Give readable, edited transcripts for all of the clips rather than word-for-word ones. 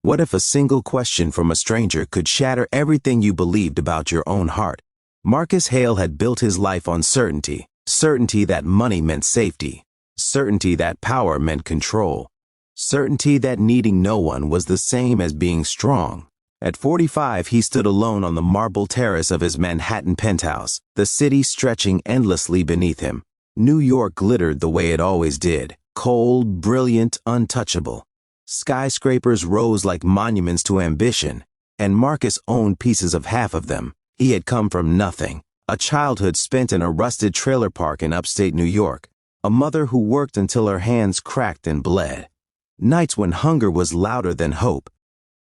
What if a single question from a stranger could shatter everything you believed about your own heart? Marcus Hale had built his life on certainty. Certainty that money meant safety. Certainty that power meant control. Certainty that needing no one was the same as being strong. At 45, he stood alone on the marble terrace of his Manhattan penthouse, the city stretching endlessly beneath him. New York glittered the way it always did, cold, brilliant, untouchable. Skyscrapers rose like monuments to ambition, and Marcus owned pieces of half of them. He had come from nothing, a childhood spent in a rusted trailer park in upstate New York, a mother who worked until her hands cracked and bled. Nights when hunger was louder than hope.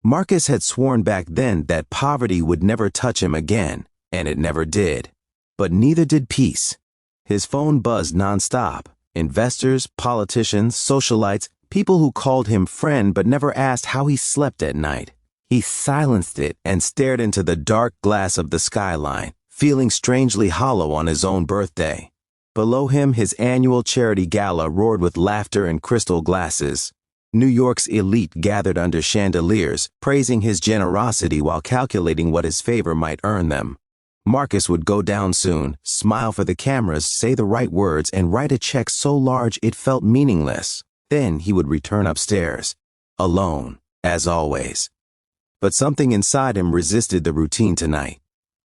Marcus had sworn back then that poverty would never touch him again, and it never did. But neither did peace. His phone buzzed nonstop. Investors, politicians, socialites, people who called him friend but never asked how he slept at night. He silenced it and stared into the dark glass of the skyline, feeling strangely hollow on his own birthday. Below him, his annual charity gala roared with laughter and crystal glasses. New York's elite gathered under chandeliers, praising his generosity while calculating what his favor might earn them. Marcus would go down soon, smile for the cameras, say the right words, and write a check so large it felt meaningless. Then he would return upstairs, alone, as always. But something inside him resisted the routine tonight.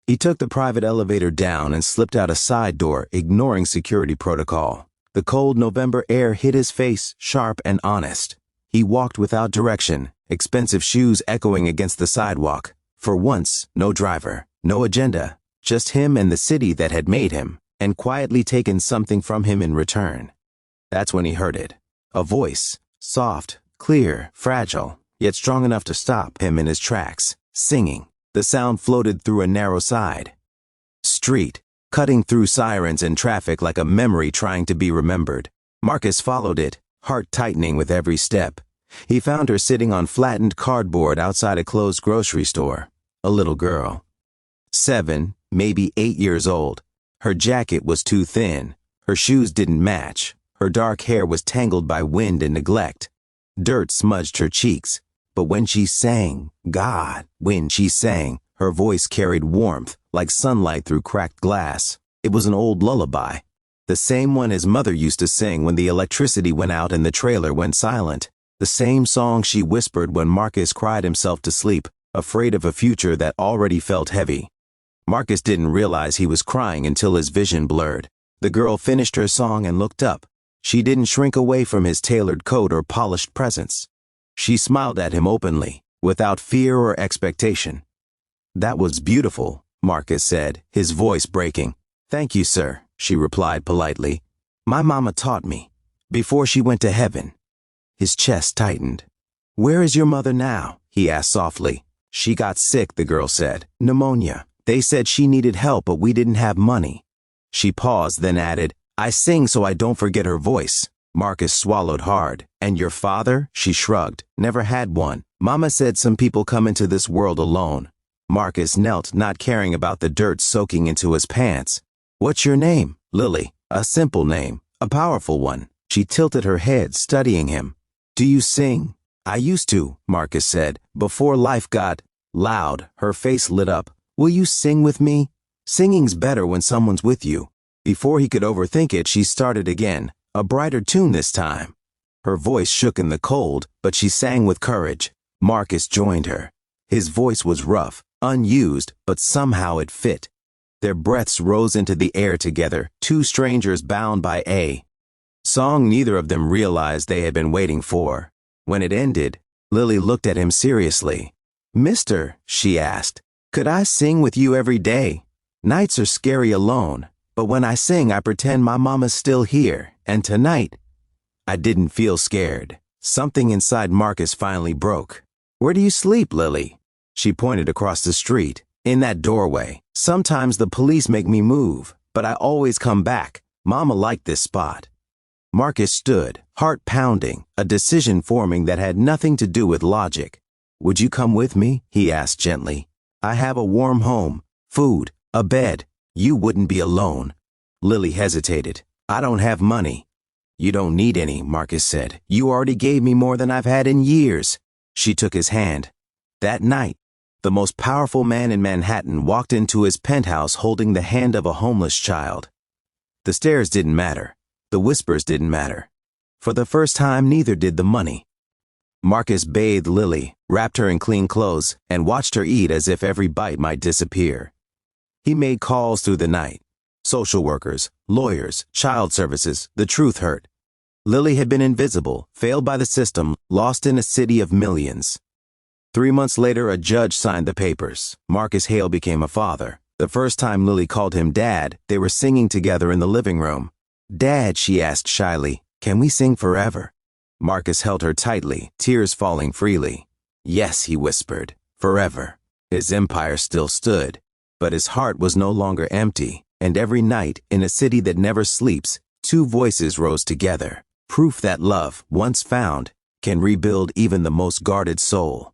He took the private elevator down and slipped out a side door, ignoring security protocol. The cold November air hit his face, sharp and honest. He walked without direction, expensive shoes echoing against the sidewalk. For once, no driver, no agenda, just him and the city that had made him, and quietly taken something from him in return. That's when he heard it. A voice, soft, clear, fragile, yet strong enough to stop him in his tracks, singing. The sound floated through a narrow side street, cutting through sirens and traffic like a memory trying to be remembered. Marcus followed it, heart tightening with every step. He found her sitting on flattened cardboard outside a closed grocery store. A little girl. 7, maybe 8 years old. Her jacket was too thin. Her shoes didn't match. Her dark hair was tangled by wind and neglect. Dirt smudged her cheeks. But when she sang, when she sang, her voice carried warmth, like sunlight through cracked glass. It was an old lullaby. The same one his mother used to sing when the electricity went out and the trailer went silent. The same song she whispered when Marcus cried himself to sleep, afraid of a future that already felt heavy. Marcus didn't realize he was crying until his vision blurred. The girl finished her song and looked up. She didn't shrink away from his tailored coat or polished presence. She smiled at him openly, without fear or expectation. "That was beautiful," Marcus said, his voice breaking. "Thank you, sir," she replied politely. "My mama taught me, before she went to heaven." His chest tightened. "Where is your mother now?" he asked softly. "She got sick," the girl said. "Pneumonia. They said she needed help, but we didn't have money." She paused, then added, "I sing so I don't forget her voice." Marcus swallowed hard. "And your father?" She shrugged. "Never had one. Mama said some people come into this world alone." Marcus knelt, not caring about the dirt soaking into his pants. "What's your name?" "Lily." "A simple name, a powerful one." She tilted her head, studying him. "Do you sing?" "I used to," Marcus said, "before life got loud." Her face lit up. "Will you sing with me? Singing's better when someone's with you." Before he could overthink it, she started again, a brighter tune this time. Her voice shook in the cold, but she sang with courage. Marcus joined her. His voice was rough, unused, but somehow it fit. Their breaths rose into the air together, two strangers bound by a song neither of them realized they had been waiting for. When it ended, Lily looked at him seriously. "Mister," she asked, "could I sing with you every day? Nights are scary alone, but when I sing I pretend my mama's still here, and tonight—" I didn't feel scared. Something inside Marcus finally broke. "Where do you sleep, Lily?" She pointed across the street. "In that doorway. Sometimes the police make me move, but I always come back. Mama liked this spot." Marcus stood, heart pounding, a decision forming that had nothing to do with logic. "Would you come with me?" he asked gently. "I have a warm home, food, a bed. You wouldn't be alone." Lily hesitated. "I don't have money." "You don't need any," Marcus said. "You already gave me more than I've had in years." She took his hand. That night, the most powerful man in Manhattan walked into his penthouse holding the hand of a homeless child. The stares didn't matter. The whispers didn't matter. For the first time, neither did the money. Marcus bathed Lily, wrapped her in clean clothes, and watched her eat as if every bite might disappear. He made calls through the night. Social workers, lawyers, child services, the truth hurt. Lily had been invisible, failed by the system, lost in a city of millions. 3 months later, a judge signed the papers. Marcus Hale became a father. The first time Lily called him Dad, they were singing together in the living room. "Dad," she asked shyly, "can we sing forever?" Marcus held her tightly, tears falling freely. "Yes," he whispered, "forever." His empire still stood, but his heart was no longer empty, and every night, in a city that never sleeps, 2 voices rose together, proof that love, once found, can rebuild even the most guarded soul.